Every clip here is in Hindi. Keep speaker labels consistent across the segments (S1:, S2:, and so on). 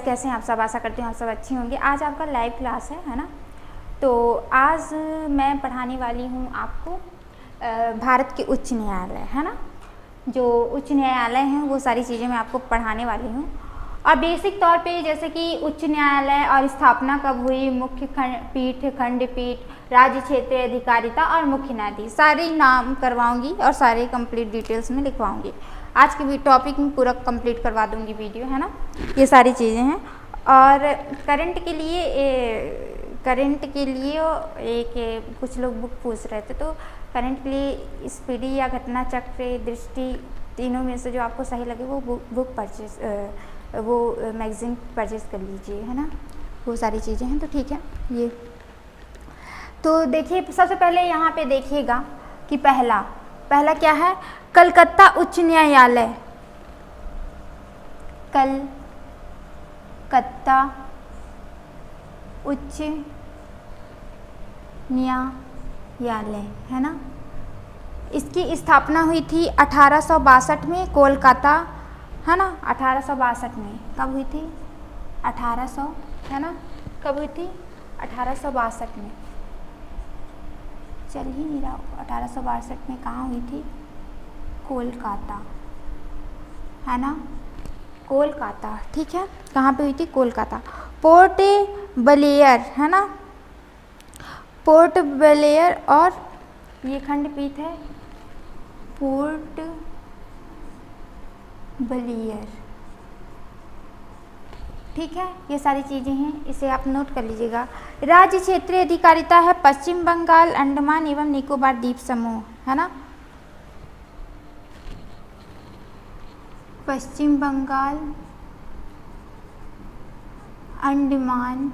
S1: कैसे हैं आप सब? आशा करती हूँ आप सब अच्छी होंगे। आज आपका लाइव क्लास है ना। तो आज मैं पढ़ाने वाली हूँ आपको भारत के उच्च न्यायालय, है ना, जो उच्च न्यायालय हैं वो सारी चीज़ें मैं आपको पढ़ाने वाली हूँ। और बेसिक तौर पे जैसे कि उच्च न्यायालय और स्थापना कब हुई, मुख्य पीठ, खंडपीठ, राज्य क्षेत्रीय अधिकारिता और मुख्य न्यायाधीश, सारे नाम करवाऊंगी और सारे कंप्लीट डिटेल्स में लिखवाऊंगी। आज के टॉपिक में पूरा कंप्लीट करवा दूंगी वीडियो, है ना। ये सारी चीज़ें हैं। और करंट के लिए एक कुछ लोग बुक पूछ रहे थे, तो करंट के लिए स्पीडी या घटना चक्र, दृष्टि, तीनों में से जो आपको सही लगे वो बुक परचेज, वो मैगज़ीन परचेज कर लीजिए, है ना। वो सारी चीज़ें हैं, तो ठीक है। ये तो देखिए, सबसे पहले यहाँ पे देखिएगा कि पहला क्या है, कलकत्ता उच्च न्यायालय। कलकत्ता उच्च न्यायालय, है ना। इसकी स्थापना हुई थी 1862 में, कोलकाता, है ना। 1862 में कब हुई थी? 1800, है ना। कब हुई थी? 1862 में। चल ही नहीं रहा। 1862 में कहाँ हुई थी? कोलकाता, है ना। कोलकाता, ठीक है। कहाँ पे हुई थी? कोलकाता। पोर्ट ब्लेयर, है ना। पोर्ट ब्लेयर, और ये खंडपीठ है पोर्ट ब्लेयर, ठीक है। ये सारी चीज़ें हैं, इसे आप नोट कर लीजिएगा। राज्य क्षेत्रीय अधिकारिता है पश्चिम बंगाल, अंडमान एवं निकोबार द्वीप समूह, है ना। पश्चिम बंगाल, अंडमान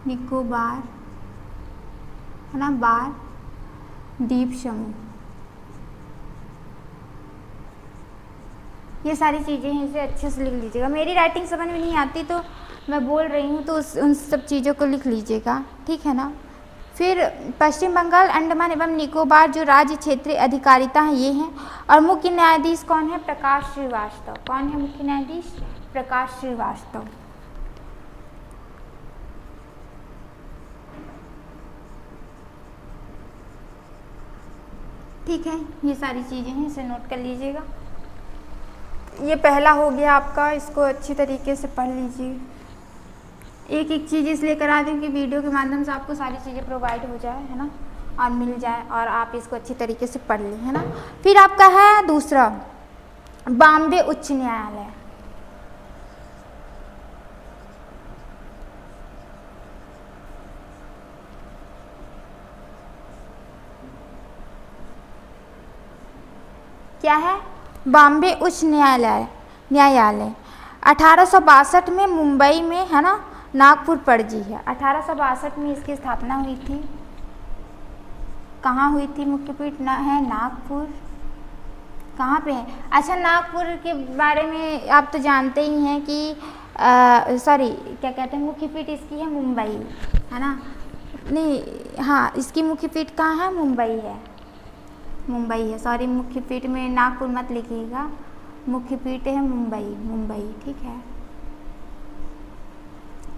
S1: निकोबार, है ना, बार द्वीप समूह। ये सारी चीज़ें हैं, इसे अच्छे से लिख लीजिएगा। मेरी राइटिंग समझ में नहीं आती तो मैं बोल रही हूँ, तो उन सब चीज़ों को लिख लीजिएगा, ठीक है ना। फिर पश्चिम बंगाल, अंडमान एवं निकोबार जो राज्य क्षेत्रीय अधिकारिता हैं ये हैं। और मुख्य न्यायाधीश कौन है? प्रकाश श्रीवास्तव। कौन है मुख्य न्यायाधीश? प्रकाश श्रीवास्तव। ठीक है, ये सारी चीज़ें हैं, इसे नोट कर लीजिएगा। ये पहला हो गया आपका, इसको अच्छी तरीके से पढ़ लीजिए। एक एक चीज़ इसलिए करा दूँ कि वीडियो के माध्यम से आपको सारी चीज़ें प्रोवाइड हो जाए, है ना, और मिल जाए, और आप इसको अच्छी तरीके से पढ़ लें, है ना। फिर आपका है दूसरा, बॉम्बे उच्च न्यायालय। क्या है? बॉम्बे उच्च न्यायालय 1862 में मुंबई में, है ना, नागपुर पड़जी है। 1862 में इसकी स्थापना हुई थी। कहाँ हुई थी? मुख्य पीठ है नागपुर। कहाँ पे है? अच्छा, नागपुर के बारे में आप तो जानते ही हैं कि सॉरी, क्या कहते हैं, मुख्य पीठ इसकी है मुंबई, है ना। नहीं, हाँ, इसकी मुख्य पीठ कहाँ है? मुंबई है। मुंबई है, सॉरी, मुख्य पीठ में नागपुर मत लिखिएगा, मुख्य पीठ है मुंबई, ठीक है।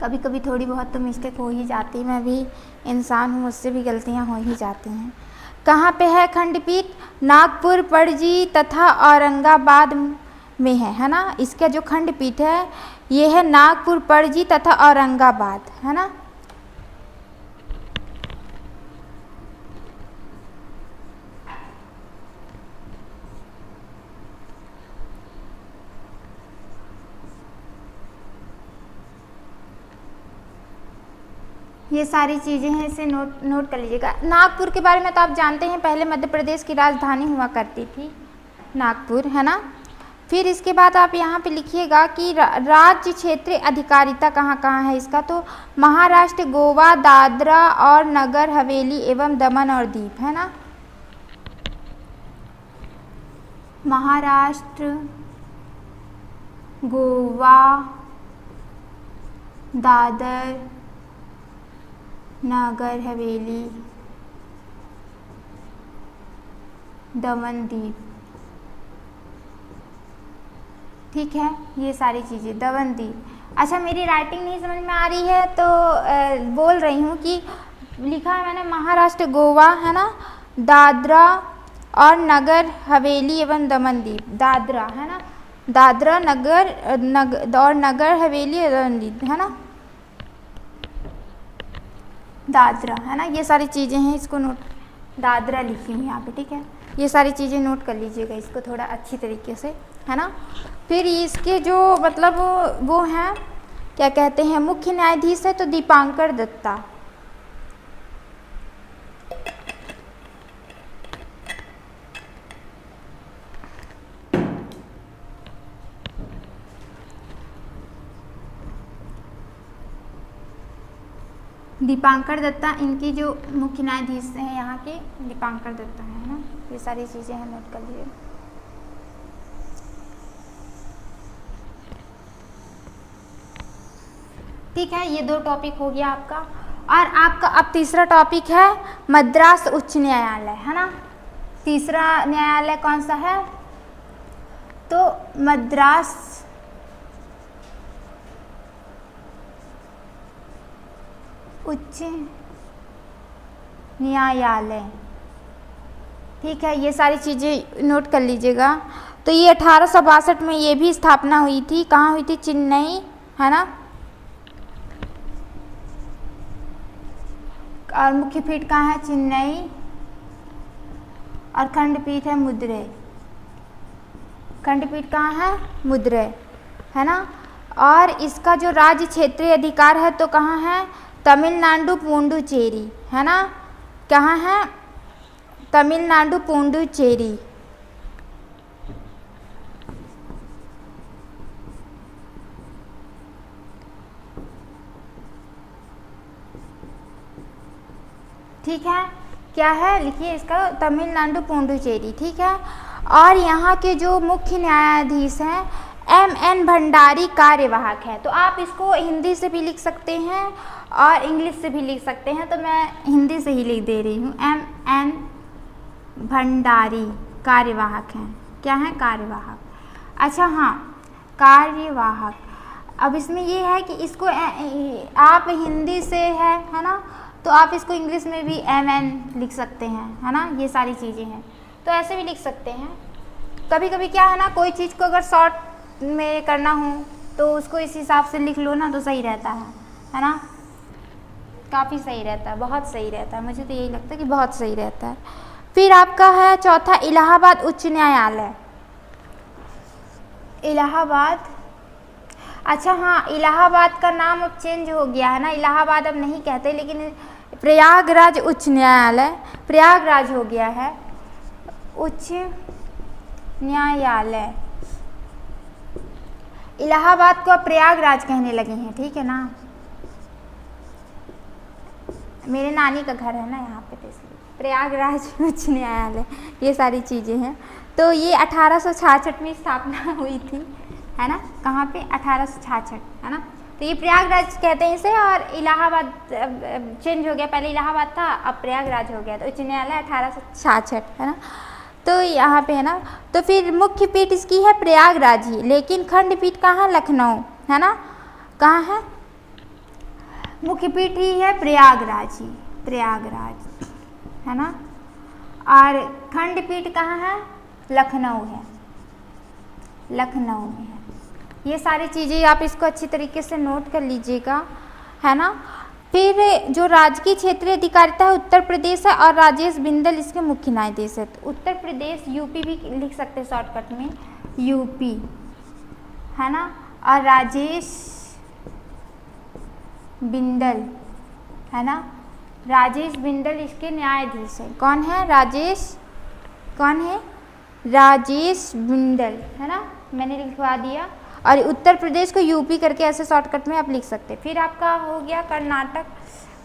S1: कभी कभी थोड़ी बहुत तो मिस्टेक हो ही जाती है, मैं भी इंसान हूँ, मुझसे भी गलतियाँ हो ही जाती हैं। कहाँ पे है खंडपीठ? नागपुर, पणजी तथा औरंगाबाद में है ना। इसका जो खंडपीठ है ये है नागपुर, पणजी तथा औरंगाबाद, है ना। ये सारी चीज़ें हैं, इसे नोट कर लीजिएगा। नागपुर के बारे में तो आप जानते हैं, पहले मध्य प्रदेश की राजधानी हुआ करती थी नागपुर, है ना। फिर इसके बाद आप यहाँ पे लिखिएगा कि राज्य क्षेत्रीय अधिकारिता कहाँ कहाँ है इसका, तो महाराष्ट्र, गोवा, दादरा और नगर हवेली एवं दमन और दीव, है ना। महाराष्ट्र, गोवा, दादर, नागर हवेली, दमन दीव, ठीक है, ये सारी चीज़ें दमनदीव। अच्छा, मेरी राइटिंग नहीं समझ में आ रही है तो बोल रही हूँ कि लिखा है मैंने महाराष्ट्र, गोवा है ना, दादरा और नगर हवेली एवं दमनदीव। दादरा है ना, दादरा और नगर हवेली एवं दमनदीव है ना, दादरा है ना, ये सारी चीज़ें हैं, इसको नोट, दादरा लिखी हूँ यहाँ पे, ठीक है। ये सारी चीज़ें नोट कर लीजिएगा इसको थोड़ा अच्छी तरीके से, है ना। फिर इसके जो मतलब वो हैं, क्या कहते हैं, मुख्य न्यायाधीश है तो दीपांकर दत्ता। दीपांकर दत्ता इनकी जो मुख्य न्यायाधीश हैं यहाँ के, दीपांकर दत्ता है ना। ये सारी चीज़ें हैं, नोट कर लीजिए। ठीक है, ये 2 टॉपिक हो गया आपका। और आपका अब तीसरा टॉपिक है मद्रास उच्च न्यायालय, है ना। तीसरा न्यायालय कौन सा है, तो मद्रास उच्च न्यायालय। ठीक है, ये सारी चीज़ें नोट कर लीजिएगा। तो ये 1862 में ये भी स्थापना हुई थी। कहाँ हुई थी, चेन्नई, है ना। और मुख्य पीठ कहाँ है, चेन्नई, और खंडपीठ है मदुरै। खंडपीठ कहाँ है, मदुरै, है ना। और इसका जो राज्य क्षेत्रीय अधिकार है तो कहाँ है, तमिलनाडु पुडुचेरी, है ना। कहाँ है, तमिलनाडु पुडुचेरी। ठीक है, क्या है, लिखिए इसका, तमिलनाडु पुडुचेरी। ठीक है। और यहाँ के जो मुख्य न्यायाधीश हैं M.N. भंडारी कार्यवाहक है। तो आप इसको हिंदी से भी लिख सकते हैं और इंग्लिश से भी लिख सकते हैं, तो मैं हिंदी से ही लिख दे रही हूँ। M.N. भंडारी कार्यवाहक हैं। क्या है, कार्यवाहक। अच्छा हाँ, कार्यवाहक। अब इसमें ये है कि इसको आप हिंदी से है ना, तो आप इसको इंग्लिश में भी M.N. लिख सकते हैं, है ना। ये सारी चीज़ें हैं, तो ऐसे भी लिख सकते हैं। कभी कभी क्या है ना, कोई चीज़ को अगर शॉर्ट में करना हो तो उसको इस हिसाब से लिख लो ना, तो सही रहता है ना। काफ़ी सही रहता है, बहुत सही रहता है, मुझे तो यही लगता है कि बहुत सही रहता है। फिर आपका है चौथा, इलाहाबाद उच्च न्यायालय। इलाहाबाद, अच्छा हाँ, इलाहाबाद का नाम अब चेंज हो गया है ना, इलाहाबाद अब नहीं कहते, लेकिन प्रयागराज उच्च न्यायालय, प्रयागराज हो गया है उच्च न्यायालय। इलाहाबाद को अब प्रयागराज कहने लगे हैं, ठीक है ना। मेरे नानी का घर है ना यहाँ पे, तो इसलिए प्रयागराज उच्च न्यायालय। ये सारी चीज़ें हैं। तो ये 1866 में स्थापना हुई थी, है ना। कहाँ पे, 1866, है ना। तो ये प्रयागराज कहते हैं इसे, और इलाहाबाद चेंज हो गया, पहले इलाहाबाद था, अब प्रयागराज हो गया। तो उच्च न्यायालय 1866, है ना। तो यहाँ पे है ना। तो फिर मुख्य पीठ इसकी है प्रयागराज ही, लेकिन खंडपीठ कहाँ, लखनऊ, है ना। कहाँ है, मुख्य पीठ ही है प्रयागराज ही, प्रयागराज, है ना। और खंडपीठ कहाँ है, लखनऊ है, लखनऊ में है। ये सारी चीज़ें आप इसको अच्छी तरीके से नोट कर लीजिएगा, है ना। फिर जो राजकीय क्षेत्रीय अधिकारिता है उत्तर प्रदेश है, और राजेश बिंदल इसके मुख्य न्यायाधीश है। तो उत्तर प्रदेश, यूपी भी लिख सकते हैं शॉर्टकट में, यूपी, है ना। और राजेश बिंदल, है ना, राजेश बिंदल इसके न्यायाधीश है। कौन है, राजेश, कौन है, राजेश बिंदल, है ना। मैंने लिखवा दिया। और उत्तर प्रदेश को यूपी करके ऐसे शॉर्टकट में आप लिख सकते हैं। फिर आपका हो गया कर्नाटक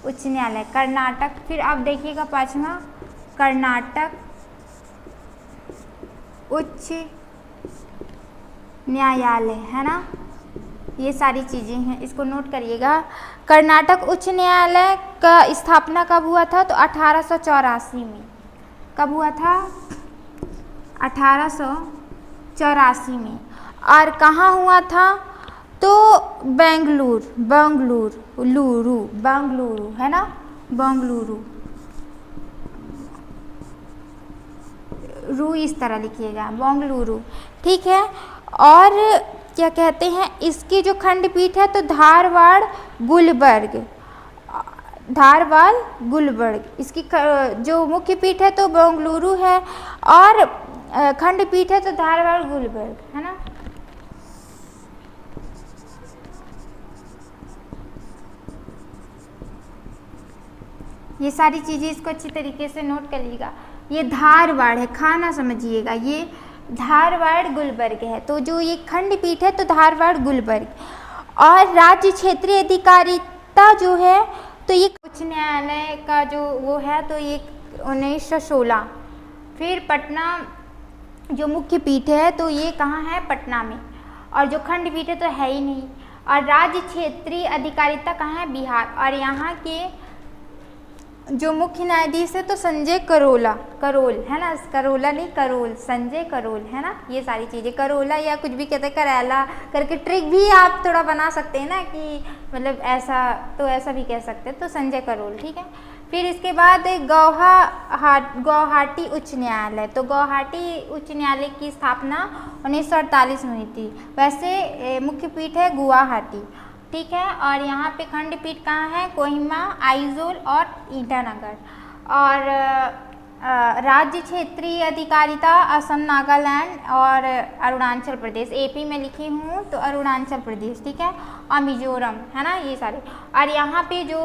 S1: उच्च न्यायालय, कर्नाटक। फिर आप देखिएगा पाँचवा, कर्नाटक उच्च न्यायालय, है ना। ये सारी चीज़ें हैं, इसको नोट करिएगा। कर्नाटक उच्च न्यायालय का स्थापना कब हुआ था, तो 1884 में। कब हुआ था, 1884 में। और कहाँ हुआ था, तो बेंगलुरु है ना, बेंगलुरु रू इस तरह लिखिएगा, बेंगलुरु, ठीक है। और क्या कहते हैं, इसकी जो खंडपीठ है तो धारवाड़ गुलबर्ग, इसकी जो मुख्य पीठ है तो बेंगलुरु है और खंडपीठ है तो धारवाड़ गुलबर्ग, है ना। ये सारी चीज़ें इसको अच्छी तरीके से नोट कर लीजिएगा। ये धारवाड़ है, खाना समझिएगा, ये धारवाड़ गुलबर्ग है, तो जो ये खंडपीठ है तो धारवाड़ गुलबर्ग। और राज्य क्षेत्रीय अधिकारिता जो है तो ये उच्च न्यायालय का जो वो है तो ये 1916। फिर पटना जो मुख्य पीठ है तो ये कहाँ है, पटना में, और जो खंडपीठ है तो है ही नहीं। और राज्य क्षेत्रीय अधिकारिता कहाँ है, बिहार। और यहाँ के जो मुख्य न्यायाधीश है तो संजय करोल है ना, करोला नहीं करोल, संजय करोल, है ना। ये सारी चीज़ें करोला या कुछ भी कहते हैं, करेला करके ट्रिक भी आप थोड़ा बना सकते हैं ना, कि मतलब ऐसा तो ऐसा भी कह सकते हैं, तो संजय करोल, ठीक है। फिर इसके बाद गुवाहाटी उच्च न्यायालय, तो गुवाहाटी उच्च न्यायालय की स्थापना 1948 में हुई थी। वैसे मुख्य पीठ है गुवाहाटी, ठीक है। और यहाँ पे खंडपीठ कहाँ है, कोहिमा, आइजोल और ईटानगर। और राज्य क्षेत्रीय अधिकारिता असम, नागालैंड और अरुणाचल प्रदेश। एपी में लिखी हूँ तो अरुणाचल प्रदेश, ठीक है, और मिजोरम, है ना, ये सारे। और यहाँ पे जो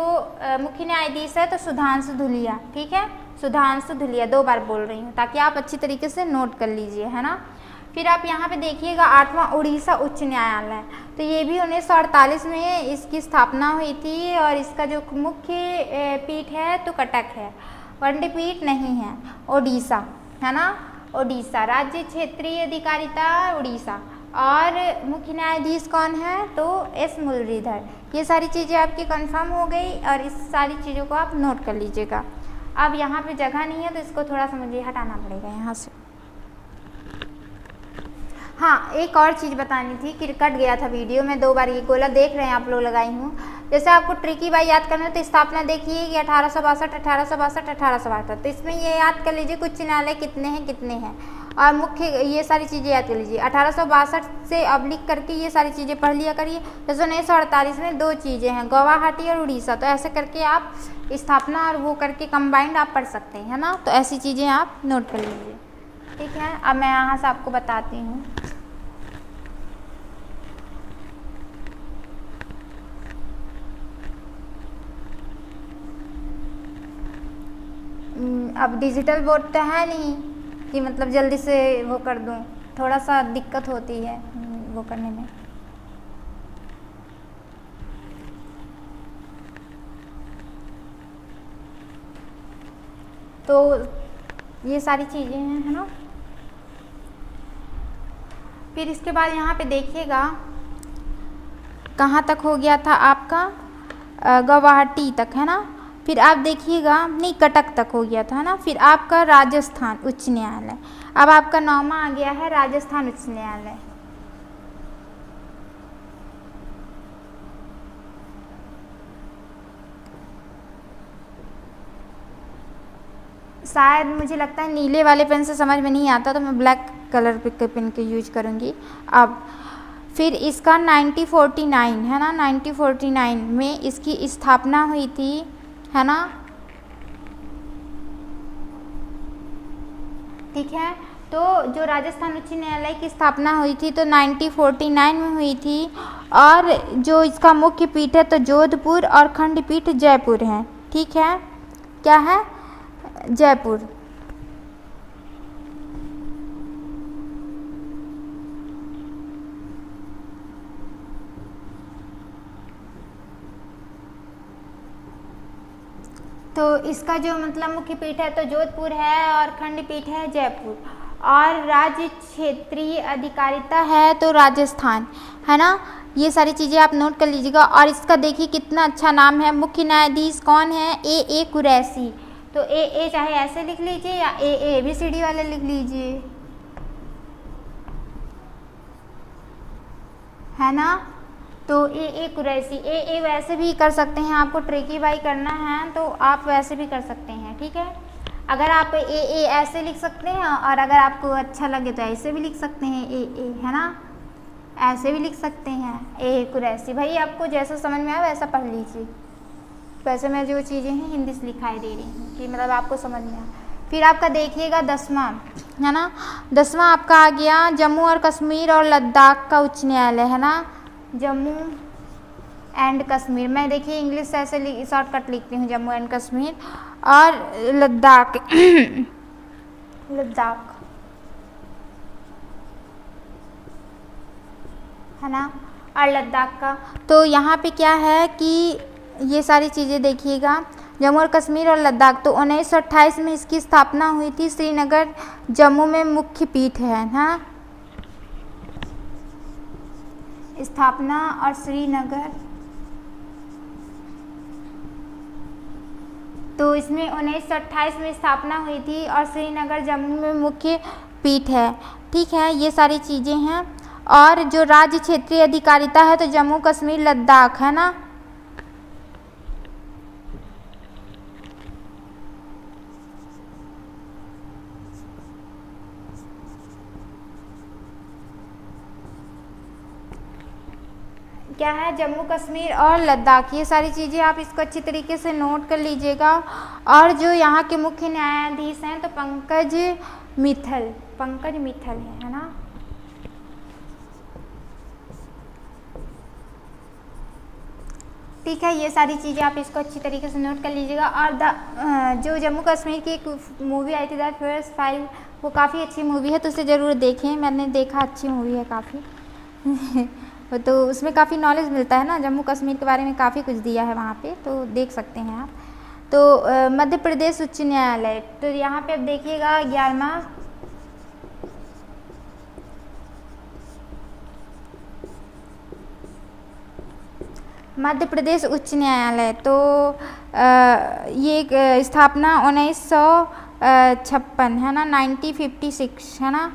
S1: मुख्य न्यायाधीश है तो सुधांशु धुलिया, ठीक है, सुधांशु धुलिया, 2 बार बोल रही हूँ ताकि आप अच्छी तरीके से नोट कर लीजिए, है ना। फिर आप यहाँ पे देखिएगा 8वां उड़ीसा उच्च न्यायालय, तो ये भी 1948 में इसकी स्थापना हुई थी। और इसका जो मुख्य पीठ है तो कटक है, खंडपीठ नहीं है, ओडिशा, है ना, ओडिशा। राज्य क्षेत्रीय अधिकारिता उड़ीसा। और मुख्य न्यायाधीश कौन है, तो एस मुरलीधर। ये सारी चीज़ें आपकी कंफर्म हो गई और इस सारी चीज़ों को आप नोट कर लीजिएगा। अब यहाँ पे जगह नहीं है तो इसको थोड़ा सा मुझे हटाना पड़ेगा यहाँ से। हाँ, एक और चीज़ बतानी थी कि कट गया था वीडियो में, 2 बार ये गोला देख रहे हैं आप लोग लगाई हूँ। जैसे आपको ट्रिकी बाई याद करना है तो स्थापना देखिए कि 1862, तो इसमें ये याद कर लीजिए उच्च न्यायालय कितने हैं, और मुख्य ये सारी चीज़ें याद कर लीजिए। 1862 से अब्लिक करके ये सारी चीज़ें पढ़ लिया करिए। जैसे 1948 में 2 चीज़ें हैं, गुवाहाटी और उड़ीसा, तो ऐसे करके आप स्थापना और वो करके कंबाइंड आप पढ़ सकते हैं, है ना। तो ऐसी चीज़ें आप नोट कर लीजिए, ठीक है। अब मैं यहाँ से आपको बताती हूँ। अब डिजिटल बोर्ड तो है नहीं कि मतलब जल्दी से वो कर दूँ, थोड़ा सा दिक्कत होती है वो करने में। तो ये सारी चीज़ें हैं, है ना। फिर इसके बाद यहाँ पे देखिएगा कहाँ तक हो गया था आपका, गुवाहाटी तक, है ना। फिर आप देखिएगा, नहीं, कटक तक हो गया था, है ना। फिर आपका राजस्थान उच्च न्यायालय। अब आपका 9वां आ गया है राजस्थान उच्च न्यायालय। शायद मुझे लगता है नीले वाले पेन से समझ में नहीं आता तो मैं ब्लैक कलर के पेन के यूज करूँगी। अब फिर इसका 1949 है ना, 1949 में इसकी स्थापना हुई थी, है ना, ठीक है। तो जो राजस्थान उच्च न्यायालय की स्थापना हुई थी तो 1949 में हुई थी। और जो इसका मुख्य पीठ है तो जोधपुर और खंडपीठ जयपुर है, ठीक है, क्या है, जयपुर। तो इसका जो मतलब मुख्य पीठ है तो जोधपुर है और खंडपीठ है जयपुर। और राज्य क्षेत्रीय अधिकारिता है तो राजस्थान, है ना। ये सारी चीज़ें आप नोट कर लीजिएगा। और इसका देखिए कितना अच्छा नाम है, मुख्य न्यायाधीश कौन है, ए कुरैशी। तो ए चाहे ऐसे लिख लीजिए या ABCD वाले लिख लीजिए। है ना। तो ए कुरैशी, ए वैसे भी कर सकते हैं, आपको ट्रिकी बाई करना है तो आप वैसे भी कर सकते हैं, ठीक है। अगर आप ए ऐसे लिख सकते हैं, और अगर आपको अच्छा लगे तो ऐसे भी लिख सकते हैं, ए है ना, ऐसे भी लिख सकते हैं, ए कुरैशी। भाई आपको जैसा समझ में आए वैसा पढ़ लीजिए। वैसे मैं जो चीज़ें हैं हिंदी से लिखाई दे रही हूँ कि मतलब आपको समझ में आए। फिर आपका देखिएगा 10वां, है ना। 10वां आपका आ गया जम्मू और कश्मीर और लद्दाख का उच्च न्यायालय, है ना। जम्मू एंड कश्मीर, मैं देखिए इंग्लिश से ऐसे शॉर्टकट लिखती हूँ, जम्मू एंड कश्मीर और लद्दाख लद्दाख, है ना, और लद्दाख का। तो यहाँ पे क्या है कि ये सारी चीज़ें देखिएगा, जम्मू और कश्मीर और लद्दाख। तो 1928 में इसकी स्थापना हुई थी। श्रीनगर जम्मू में मुख्य पीठ है ना, स्थापना और श्रीनगर। तो इसमें 1928 में स्थापना हुई थी और श्रीनगर जम्मू में मुख्य पीठ है, ठीक है। ये सारी चीज़ें हैं। और जो राज्य क्षेत्रीय अधिकारिता है तो जम्मू कश्मीर लद्दाख, है ना। क्या है, जम्मू कश्मीर और लद्दाख। ये सारी चीज़ें आप इसको अच्छी तरीके से नोट कर लीजिएगा। और जो यहाँ के मुख्य न्यायाधीश हैं तो पंकज मित्तल है ना। ठीक है, ये सारी चीज़ें आप इसको अच्छी तरीके से नोट कर लीजिएगा। और जो जम्मू कश्मीर की एक मूवी आई थी द फॉरेस्ट फाइल, वो काफ़ी अच्छी मूवी है, तो उसे ज़रूर देखें। मैंने देखा, अच्छी मूवी है काफ़ी तो उसमें काफ़ी नॉलेज मिलता है ना, जम्मू कश्मीर के बारे में काफ़ी कुछ दिया है वहाँ पे, तो देख सकते हैं आप। तो मध्य प्रदेश उच्च न्यायालय, तो यहाँ पे अब देखिएगा 11वां, मध्य प्रदेश उच्च न्यायालय। तो ये स्थापना 1956 है ना, 1956 है ना,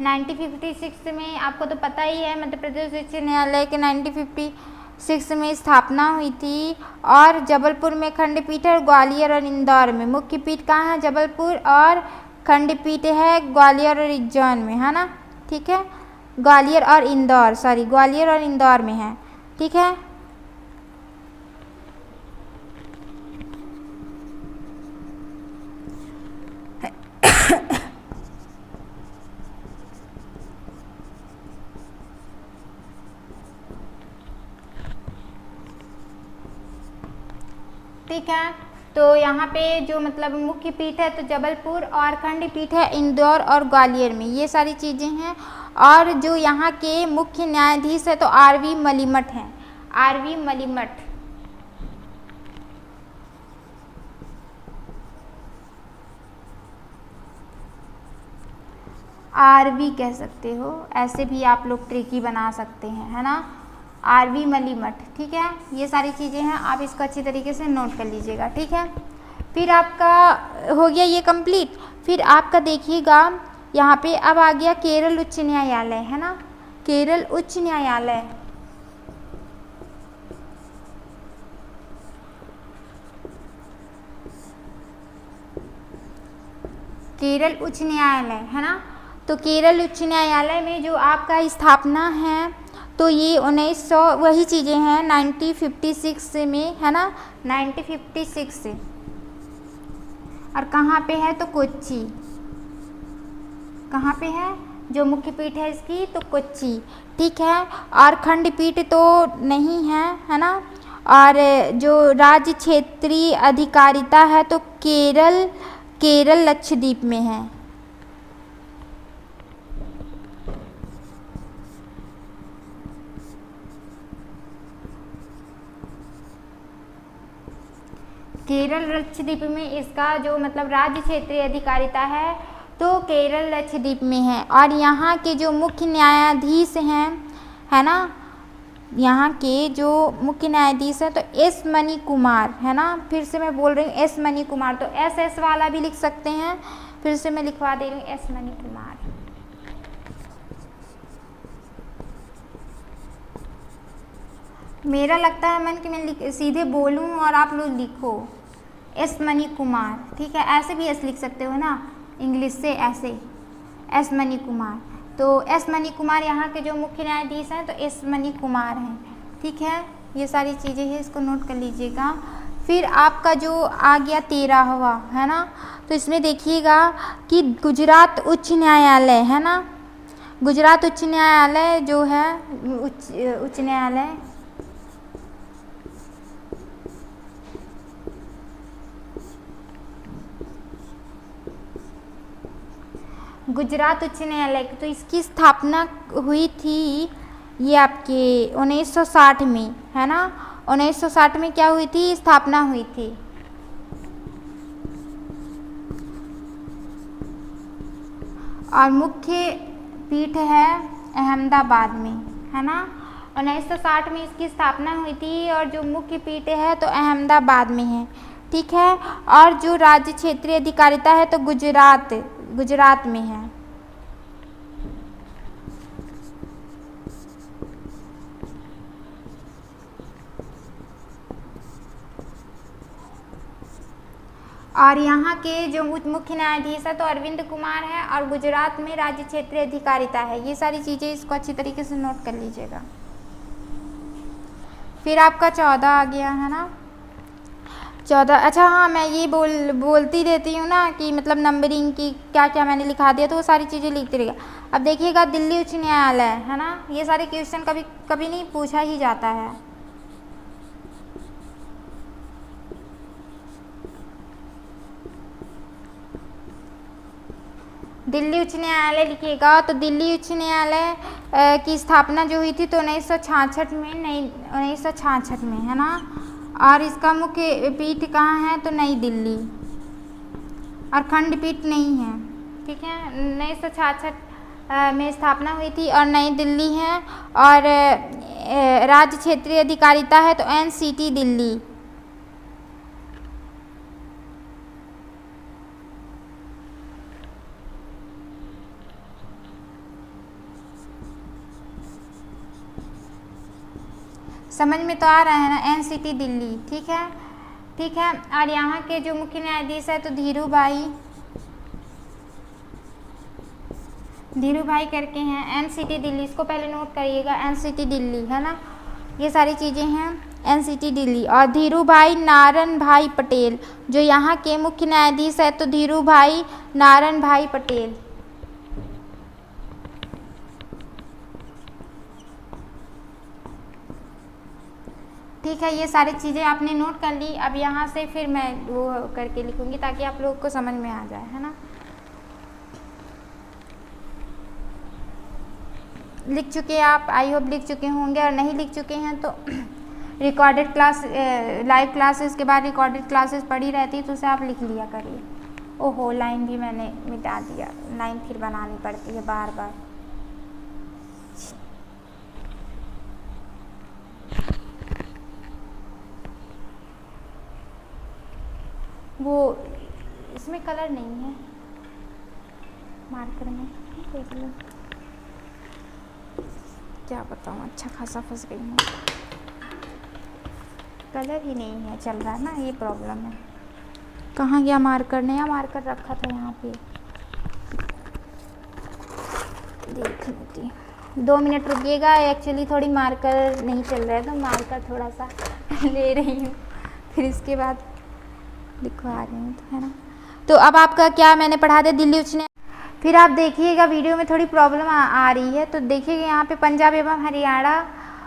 S1: 1956 में आपको तो पता ही है मध्य प्रदेश उच्च न्यायालय के 1956 में स्थापना हुई थी। और जबलपुर में खंडपीठ है, ग्वालियर और इंदौर में। मुख्य पीठ कहाँ है, जबलपुर, और खंडपीठ है ग्वालियर और उज्जैन में, है ना, ठीक है। ग्वालियर और इंदौर में है, ठीक है। ठीक है, तो यहाँ पे जो मतलब मुख्य पीठ है तो जबलपुर, और खंडपीठ है इंदौर और ग्वालियर में। ये सारी चीज़ें हैं। और जो यहाँ के मुख्य न्यायाधीश है तो आरवी मलिमठ हैं, आरवी मलिमठ। आरवी कह सकते हो, ऐसे भी आप लोग ट्रिकी बना सकते हैं, है ना, आरवी मलिमठ, ठीक है। ये सारी चीज़ें हैं, आप इसको अच्छी तरीके से नोट कर लीजिएगा, ठीक है। फिर आपका हो गया ये कंप्लीट। फिर आपका देखिएगा यहाँ पे अब आ गया केरल उच्च न्यायालय, है ना, केरल उच्च न्यायालय। केरल उच्च न्यायालय, है ना। तो केरल उच्च न्यायालय में जो आपका स्थापना है तो ये 1900 वही चीज़ें हैं 1956 में, है ना, 1956 से। और कहाँ पे है तो कोच्चि, कहाँ पे है, जो मुख्य पीठ है इसकी तो कोच्चि, ठीक है। और खंडपीठ तो नहीं है, है ना। और जो राज्य क्षेत्रीय अधिकारिता है तो केरल लक्षद्वीप में है। केरल लक्षद्वीप में इसका जो मतलब राज्य क्षेत्रीय अधिकारिता है तो केरल लक्षद्वीप में है। और यहाँ के जो मुख्य न्यायाधीश हैं, है ना, यहाँ के जो मुख्य न्यायाधीश हैं तो एस मणि कुमार, है ना। फिर से मैं बोल रही हूँ एस मणि कुमार, तो एस वाला भी लिख सकते हैं, फिर से मैं लिखवा दे रही हूँ एस मणि कुमार। मेरा लगता है मन कि मैं सीधे बोलूं और आप लोग लिखो एस मनी कुमार, ठीक है। ऐसे भी एस लिख सकते हो ना, इंग्लिश से ऐसे एस मनी कुमार। तो एस मनी कुमार यहाँ के जो मुख्य न्यायाधीश हैं तो एस मनी कुमार हैं, ठीक है। ये सारी चीज़ें हैं, इसको नोट कर लीजिएगा। फिर आपका जो आ गया 13वां, है ना, तो इसमें देखिएगा कि गुजरात उच्च न्यायालय, है ना, गुजरात उच्च न्यायालय जो है उच्च न्यायालय गुजरात उच्च न्यायालय, तो इसकी स्थापना हुई थी ये आपके 1960 में, है ना। 1960 में क्या हुई थी, स्थापना हुई थी। और मुख्य पीठ है अहमदाबाद में, है ना। 1960 में इसकी स्थापना हुई थी और जो मुख्य पीठ है तो अहमदाबाद में है, ठीक है। और जो राज्य क्षेत्रीय अधिकारिता है तो गुजरात में है। और यहाँ के जो मुख्य न्यायाधीश है तो अरविंद कुमार है और गुजरात में राज्य क्षेत्रीय अधिकारिता है। ये सारी चीज़ें इसको अच्छी तरीके से नोट कर लीजिएगा। फिर आपका 14 आ गया, है ना, 14। अच्छा हाँ, मैं ये बोलती रहती हूँ ना कि मतलब नंबरिंग की क्या क्या मैंने लिखा दिया, तो वो सारी चीज़ें लिखते रहिएगा। अब देखिएगा दिल्ली उच्च न्यायालय, है ना, ये सारे क्वेश्चन कभी कभी नहीं पूछा ही जाता है। दिल्ली उच्च न्यायालय लिखिएगा। तो दिल्ली उच्च न्यायालय की स्थापना जो हुई थी तो 1966 में, 1966 में, है ना। और इसका मुख्य पीठ कहाँ है तो नई दिल्ली, और खंडपीठ नहीं है, ठीक है। 1966 में स्थापना हुई थी और नई दिल्ली है। और राज्य क्षेत्रीय अधिकारिता है तो एनसीटी दिल्ली। समझ में तो आ रहा है ना, एनसीटी दिल्ली, ठीक है, ठीक है। और यहाँ के जो मुख्य न्यायाधीश है तो धीरू भाई करके हैं। एनसीटी दिल्ली, इसको पहले नोट करिएगा, एनसीटी दिल्ली, है ना। ये सारी चीज़ें हैं एनसीटी दिल्ली। और धीरू भाई नारायण भाई पटेल जो यहाँ के मुख्य न्यायाधीश है तो धीरू भाई नारायण भाई पटेल। ठीक है, ये सारी चीज़ें आपने नोट कर ली। अब यहाँ से फिर मैं वो करके लिखूँगी ताकि आप लोगों को समझ में आ जाए, है ना। लिख चुके हैं आप, आई होप लिख चुके होंगे, और नहीं लिख चुके हैं तो रिकॉर्डेड क्लास, लाइव क्लासेस के बाद रिकॉर्डेड क्लासेस पढ़ी रहती है तो उसे आप लिख लिया करिए। ओहो, लाइन भी मैंने मिटा दिया, लाइन फिर बनानी पड़ती है बार बार। वो इसमें कलर नहीं है मार्कर में, देख लो, क्या बताऊँ, अच्छा खासा फंस गई हूँ, कलर ही नहीं है चल रहा है ना, ये प्रॉब्लम है। कहाँ गया मार्कर, नया मार्कर रखा था यहाँ पे, देख लेती। 2 मिनट रुकिएगा, एक्चुअली थोड़ी मार्कर नहीं चल रहा है तो मार्कर थोड़ा सा ले रही हूँ, फिर इसके बाद लिखवा रही हूँ, तो है ना। तो अब आपका क्या मैंने पढ़ा दिया दिल्ली उच्च न्यायालय। फिर आप देखिएगा वीडियो में थोड़ी प्रॉब्लम आ रही है, तो देखिएगा यहाँ पे पंजाब एवं हरियाणा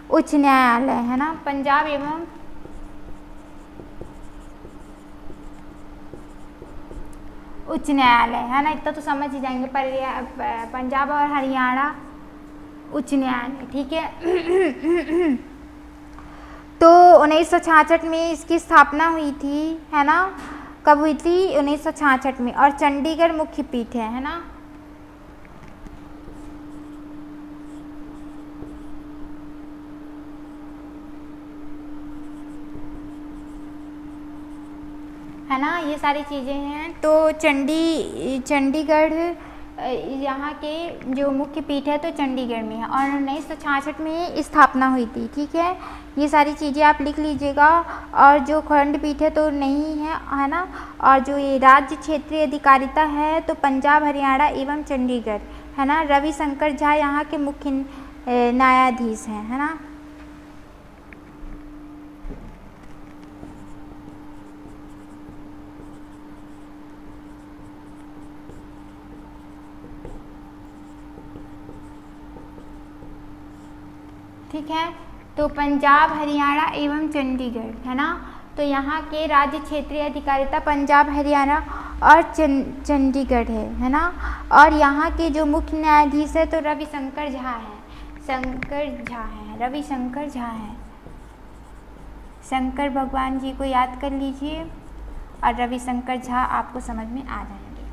S1: उच्च न्यायालय, है ना, पंजाब एवं उच्च न्यायालय, है ना, इतना तो समझ ही जाएंगे। पर पंजाब और हरियाणा उच्च न्यायालय, ठीक है। तो 1966 में इसकी स्थापना हुई थी, है ना, कब हुई थी 1966 में, और चंडीगढ़ मुख्य पीठ है ना। है ना, ये सारी चीज़ें हैं। तो चंडीगढ़ यहाँ के जो मुख्य पीठ है तो चंडीगढ़ में है और 1966 में स्थापना हुई थी। ठीक है, ये सारी चीज़ें आप लिख लीजिएगा। और जो खंडपीठ है तो नहीं है ना। और जो ये राज्य क्षेत्रीय अधिकारिता है तो पंजाब, हरियाणा एवं चंडीगढ़ है ना। रविशंकर झा यहाँ के मुख्य न्यायाधीश हैं, है ना। ठीक है, तो पंजाब, हरियाणा एवं चंडीगढ़ है ना। तो यहाँ के राज्य क्षेत्रीय अधिकारिता पंजाब, हरियाणा और चंडीगढ़ है ना। और यहाँ के जो मुख्य न्यायाधीश है तो रविशंकर झा है, रविशंकर झा है। शंकर भगवान जी को याद कर लीजिए और रविशंकर झा आपको समझ में आ जाएंगे।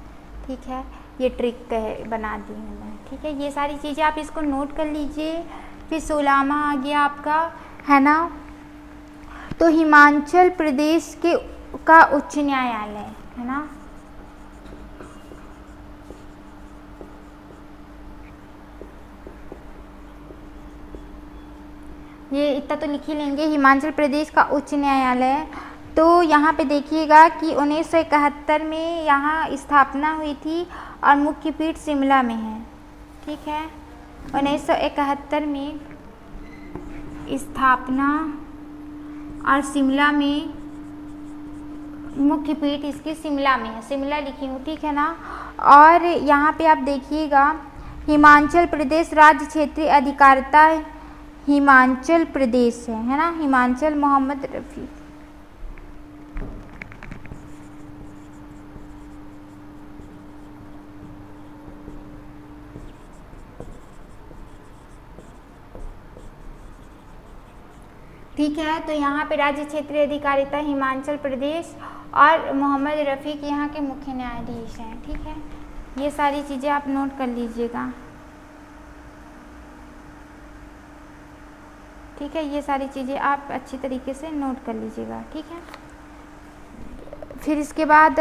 S1: ठीक है, ये ट्रिक बना दी मैंने। ठीक है, ये सारी चीज़ें आप इसको नोट कर लीजिए। फिर 16वां आ गया आपका, है ना। तो हिमाचल प्रदेश का उच्च न्यायालय है ना। ये इतना तो लिख ही लेंगे, हिमाचल प्रदेश का उच्च न्यायालय। तो यहाँ पे देखिएगा कि 1971 में यहाँ स्थापना हुई थी और मुख्य पीठ शिमला में है। ठीक है, 1971 में स्थापना और शिमला में मुख्य पीठ इसकी शिमला में है, शिमला लिखी हूँ। ठीक है ना। और यहाँ पे आप देखिएगा हिमाचल प्रदेश राज्य क्षेत्रीय अधिकारिता हिमाचल प्रदेश है ना। हिमाचल मोहम्मद रफ़ी। ठीक है, तो यहाँ पे राज्य क्षेत्रीय अधिकारिता हिमाचल प्रदेश और मोहम्मद रफ़ीक यहाँ के मुख्य न्यायाधीश हैं। ठीक है, ये सारी चीज़ें आप नोट कर लीजिएगा। ठीक है, ये सारी चीज़ें आप अच्छी तरीके से नोट कर लीजिएगा। ठीक है, फिर इसके बाद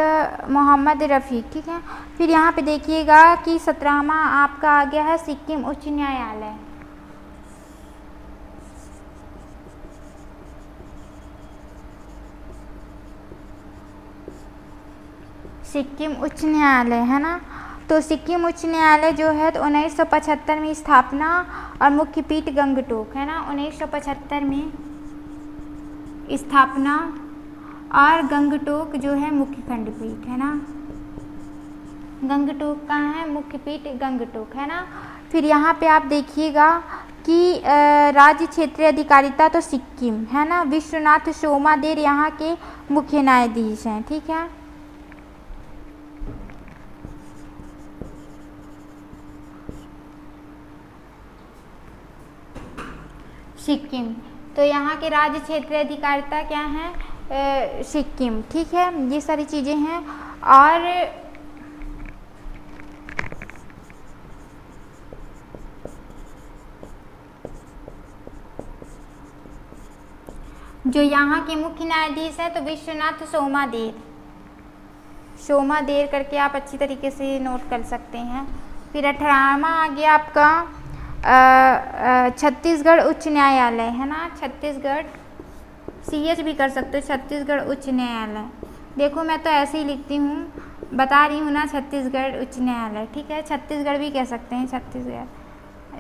S1: मोहम्मद रफ़ीक। ठीक है, फिर यहाँ पे देखिएगा कि 17वां आपका आ गया है सिक्किम उच्च न्यायालय। सिक्किम उच्च न्यायालय है ना। तो सिक्किम उच्च न्यायालय जो है तो 1975 में स्थापना और मुख्य पीठ गंगटोक है ना। 1975 में स्थापना और गंगटोक जो है मुख्य खंडपीठ है ना। गंगटोक कहाँ है? मुख्य पीठ गंगटोक है ना। फिर यहाँ पे आप देखिएगा कि राज्य क्षेत्रीय अधिकारिता तो सिक्किम है ना। विश्वनाथ सोमादेर यहाँ के मुख्य न्यायाधीश हैं। ठीक है, सिक्किम। तो यहाँ के राज्य क्षेत्रीय अधिकारिता क्या है? सिक्किम। ठीक है, ये सारी चीज़ें हैं। और जो यहाँ के मुख्य न्यायाधीश है तो विश्वनाथ सोमादेर करके आप अच्छी तरीके से नोट कर सकते हैं। फिर 18वां आ गया आपका छत्तीसगढ़ उच्च न्यायालय है ना। छत्तीसगढ़ CH भी कर सकते हो, छत्तीसगढ़ उच्च न्यायालय। देखो मैं तो ऐसे ही लिखती हूँ, बता रही हूँ ना, छत्तीसगढ़ उच्च न्यायालय। ठीक है, छत्तीसगढ़ भी कह सकते हैं,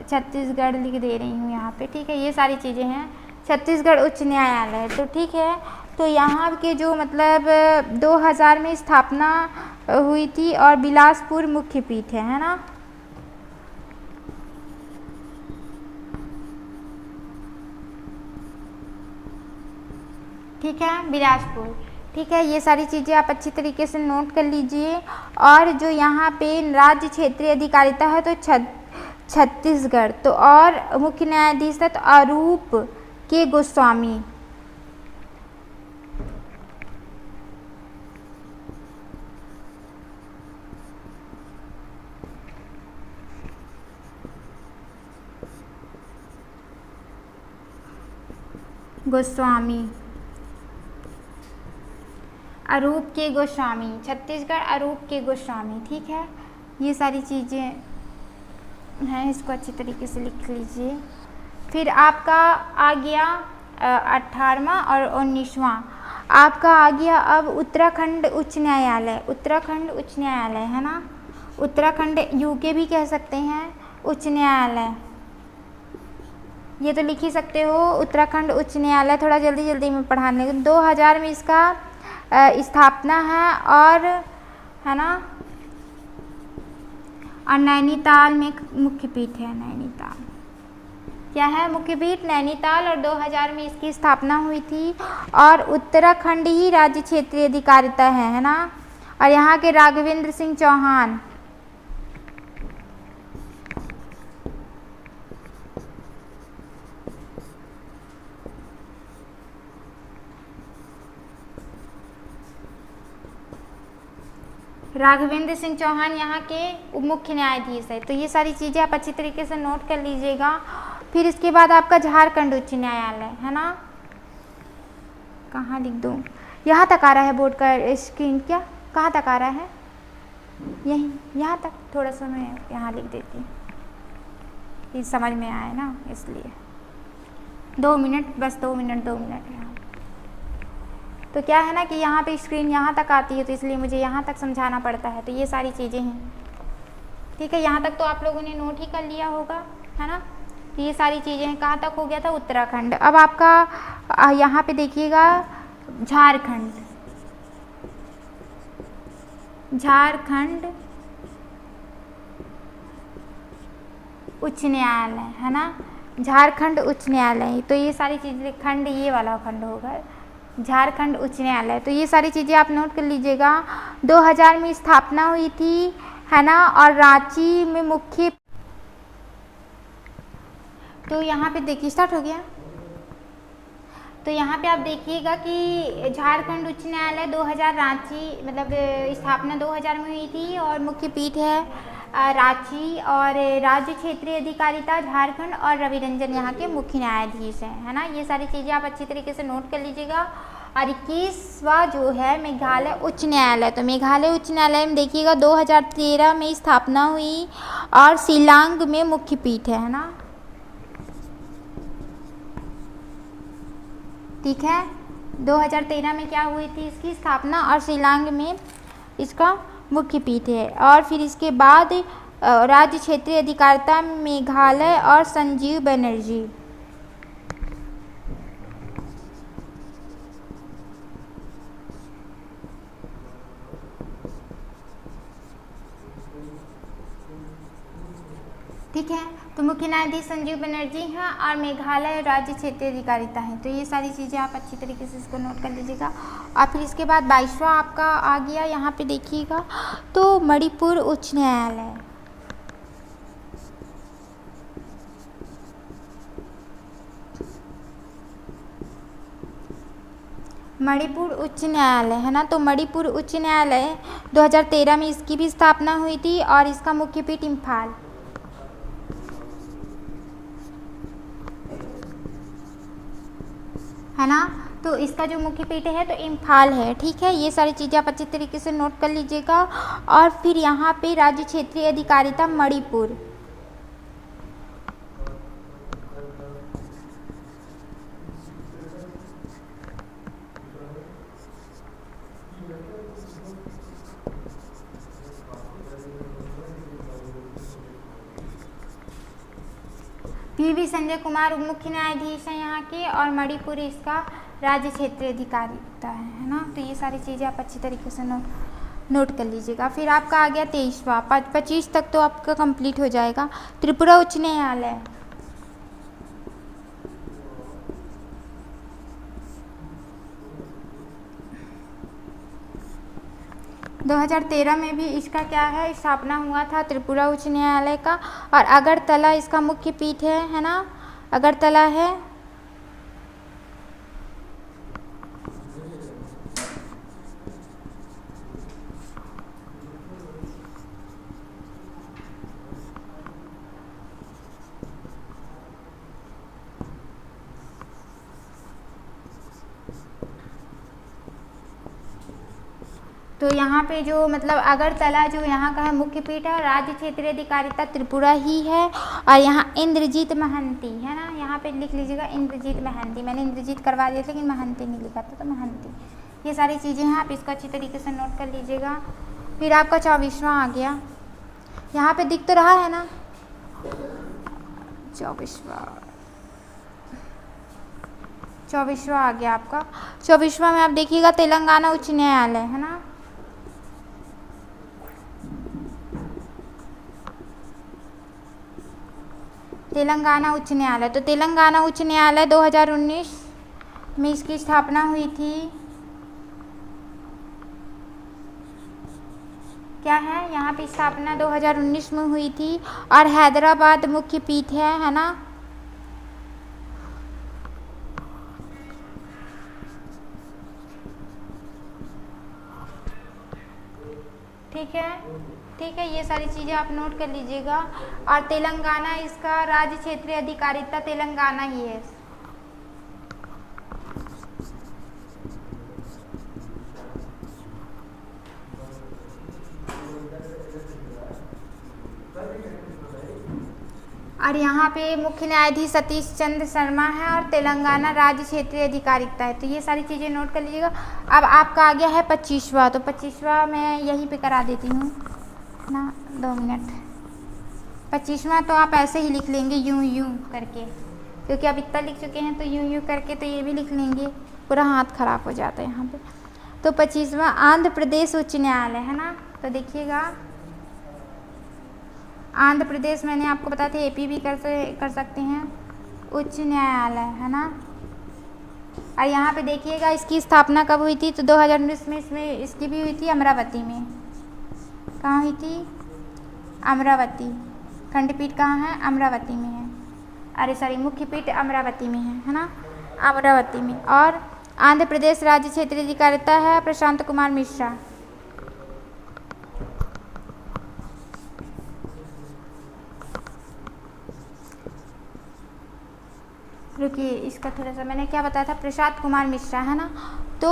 S1: छत्तीसगढ़ लिख दे रही हूँ यहाँ पे। ठीक है, ये सारी चीज़ें हैं, छत्तीसगढ़ उच्च न्यायालय। तो ठीक है, तो यहाँ के जो मतलब 2000 में स्थापना हुई थी और बिलासपुर मुख्य पीठ है ना। ठीक है, बिलासपुर। ठीक है, ये सारी चीज़ें आप अच्छी तरीके से नोट कर लीजिए। और जो यहाँ पे राज्य क्षेत्रीय अधिकारिता है तो छत्तीसगढ़। तो और मुख्य न्यायाधीश है तो अरूप के गोस्वामी। अरूप के गोस्वामी, छत्तीसगढ़ अरूप के गोस्वामी। ठीक है, ये सारी चीज़ें हैं, इसको अच्छी तरीके से लिख लीजिए। फिर आपका आ गया 18वां और 19वां आपका आ गया अब उत्तराखंड उच्च न्यायालय। उत्तराखंड उच्च न्यायालय है ना, उत्तराखंड यूके भी कह सकते हैं उच्च न्यायालय, ये तो लिख ही सकते हो उत्तराखंड उच्च न्यायालय। थोड़ा जल्दी जल्दी में पढ़ाने 2000 में इसका स्थापना है और है ना, और नैनीताल में मुख्य पीठ है। नैनीताल क्या है, मुख्य पीठ नैनीताल, और 2000 में इसकी स्थापना हुई थी। और उत्तराखंड ही राज्य क्षेत्रीय अधिकारिता है ना, और यहाँ के राघवेंद्र सिंह चौहान यहाँ के उप मुख्य न्यायाधीश है। तो ये सारी चीज़ें आप अच्छी तरीके से नोट कर लीजिएगा। फिर इसके बाद आपका झारखंड उच्च न्यायालय है ना, कहाँ लिख दूँ, यहाँ तक आ रहा है बोर्ड का स्क्रीन, क्या कहाँ तक आ रहा है, यहीं यहाँ तक, थोड़ा सा मैं यहाँ लिख देती हूँ, ये समझ में आए ना, इसलिए 2 मिनट, बस 2 मिनट यहाँ। तो क्या है ना कि यहाँ पे स्क्रीन यहाँ तक आती है, तो इसलिए मुझे यहाँ तक समझाना पड़ता है। तो ये सारी चीज़ें हैं, ठीक है। यहाँ तक तो आप लोगों ने नोट ही कर लिया होगा, है ना। तो ये सारी चीज़ें हैं। कहाँ तक हो गया था, उत्तराखंड। अब आपका यहाँ पे देखिएगा झारखंड, झारखंड उच्च न्यायालय है ना, झारखंड उच्च न्यायालय। तो ये सारी चीज़ें, खंड ये वाला खंड होगा झारखंड उच्च न्यायालय। तो ये सारी चीज़ें आप नोट कर लीजिएगा। 2000 में स्थापना हुई थी है ना, और रांची में मुख्य, तो यहाँ पे देखिए स्टार्ट हो गया। तो यहाँ पे आप देखिएगा कि झारखंड उच्च न्यायालय 2000 रांची, मतलब स्थापना 2000 में हुई थी, और मुख्य पीठ है रांची, और राज्य क्षेत्रीय अधिकारिता झारखंड, और रवि रंजन यहाँ के मुख्य न्यायाधीश हैं, है ना। ये सारी चीज़ें आप अच्छी तरीके से नोट कर लीजिएगा। और 21वां जो है मेघालय उच्च न्यायालय। तो मेघालय उच्च न्यायालय में देखिएगा 2013 में स्थापना हुई, और शिलांग में मुख्य पीठ है ना, ठीक है। 2013 में क्या हुई थी इसकी स्थापना, और शिलांग में इसका मुख्य पीठ है। और फिर इसके बाद राज्य क्षेत्रीय अधिकारिता मेघालय और संजीव बनर्जी, ठीक है। तो मुख्य न्यायाधीश संजीव बनर्जी हैं, और मेघालय राज्य क्षेत्रीय अधिकारिता है। तो ये सारी चीज़ें आप अच्छी तरीके से इसको नोट कर लीजिएगा। और फिर इसके बाद 22वां आपका आ गया, यहाँ पे देखिएगा तो मणिपुर उच्च न्यायालय। मणिपुर उच्च न्यायालय है ना, तो मणिपुर उच्च न्यायालय 2013 में इसकी भी स्थापना हुई थी, और इसका मुख्य पीठ इम्फाल, है ना। तो इसका जो मुख्य पीठ है तो इम्फाल है, ठीक है। ये सारी चीज़ें आप अच्छी तरीके से नोट कर लीजिएगा। और फिर यहाँ पे राज्य क्षेत्रीय अधिकारिता मणिपुर, पीवी संजय कुमार मुख्य न्यायाधीश हैं यहाँ के, और मणिपुर इसका राज्य क्षेत्रीय अधिकारिता है ना। तो ये सारी चीज़ें आप अच्छी तरीके से नोट कर लीजिएगा। फिर आपका आ गया 23वां, 25 तक तो आपका कंप्लीट हो जाएगा। त्रिपुरा उच्च न्यायालय, 2013 में भी इसका क्या है, स्थापना हुआ था त्रिपुरा उच्च न्यायालय का। और अगरतला इसका मुख्य पीठ है ना, अगरतला है। तो यहाँ पे जो मतलब अगरतला जो यहाँ का है मुख्य पीठ है, राज्य क्षेत्रीय अधिकारिता त्रिपुरा ही है। और यहाँ इंद्रजीत महंती है ना, यहाँ पे लिख लीजिएगा इंद्रजीत महंती। मैंने इंद्रजीत करवा दिया लेकिन महंती नहीं लिखा था, तो महंती। ये सारी चीज़ें हैं, आप इसको अच्छी तरीके से नोट कर लीजिएगा। फिर आपका 24वां आ गया, यहाँ पे दिख तो रहा है ना 24वां आ गया आपका। 24वां में आप देखिएगा तेलंगाना उच्च न्यायालय है ना। तेलंगाना उच्च न्यायालय, तो तेलंगाना उच्च न्यायालय 2019 में इसकी स्थापना हुई थी। क्या है, यहाँ पे स्थापना 2019 में हुई थी। और हैदराबाद मुख्य पीठ है ना। ठीक है, ये सारी चीज़ें आप नोट कर लीजिएगा। और तेलंगाना इसका राज्य क्षेत्रीय अधिकारिता तेलंगाना ही है। और यहाँ पे मुख्य न्यायाधीश सतीश चंद्र शर्मा है और तेलंगाना राज्य क्षेत्रीय अधिकारिता है। तो ये सारी चीज़ें नोट कर लीजिएगा। अब आपका आ गया है 25वां, तो 25वां मैं यहीं पे करा देती हूँ ना, 2 मिनट। 25वां तो आप ऐसे ही लिख लेंगे यूं करके, क्योंकि आप इतना लिख चुके हैं तो यूं करके तो ये भी लिख लेंगे, पूरा हाथ खराब हो जाता है यहाँ पे। तो 25वां आंध्र प्रदेश उच्च न्यायालय है ना। तो देखिएगा आंध्र प्रदेश, मैंने आपको बताया था एपी भी कर सकते हैं, उच्च न्यायालय है ना। और यहाँ पे देखिएगा इसकी स्थापना कब हुई थी, तो 2019 में इसमें इसकी भी हुई थी अमरावती में। कहाँ हुई थी, अमरावती। खंडपीठ कहाँ है, अमरावती में है। अरे सॉरी, मुख्य पीठ अमरावती में है ना, अमरावती में। और आंध्र प्रदेश राज्य क्षेत्रीय अधिकारिता है प्रशांत कुमार मिश्रा। रुकिए, इसका थोड़ा सा मैंने क्या बताया था, प्रशांत कुमार मिश्रा है ना। तो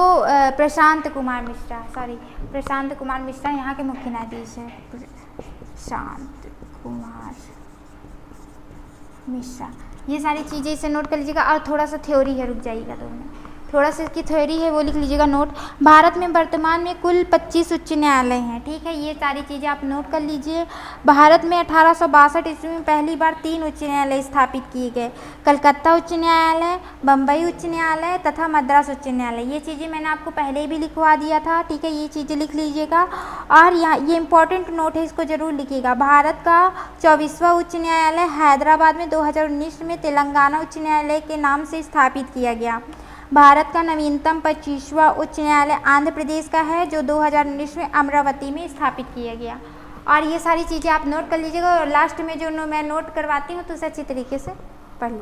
S1: प्रशांत कुमार मिश्रा यहाँ के मुख्य न्यायाधीश है। प्रशांत कुमार मिश्रा, ये सारी चीज़ें इसे नोट कर लीजिएगा। और थोड़ा सा थ्योरी है, रुक जाइएगा 2 मिनट, थोड़ा सा इसकी थ्योरी है वो लिख लीजिएगा नोट। भारत में वर्तमान में कुल 25 उच्च न्यायालय हैं। ठीक है, ये सारी चीज़ें आप नोट कर लीजिए। भारत में 1862 ईस्वी में पहली बार 3 उच्च न्यायालय स्थापित किए गए, कलकत्ता उच्च न्यायालय, बम्बई उच्च न्यायालय तथा मद्रास उच्च न्यायालय। ये चीज़ें मैंने आपको पहले भी लिखवा दिया था। ठीक है, ये चीज़ें लिख लीजिएगा। और यहाँ ये इंपॉर्टेंट नोट है, इसको ज़रूर लिखिएगा। भारत का 24वां उच्च न्यायालय हैदराबाद में 2019 में तेलंगाना उच्च न्यायालय के नाम से स्थापित किया गया। भारत का नवीनतम 25वां उच्च न्यायालय आंध्र प्रदेश का है, जो 2019 में अमरावती में स्थापित किया गया। और ये सारी चीज़ें आप नोट कर लीजिएगा। और लास्ट में जो मैं नोट करवाती हूँ तो उसे अच्छी तरीके से पढ़ लीजिए।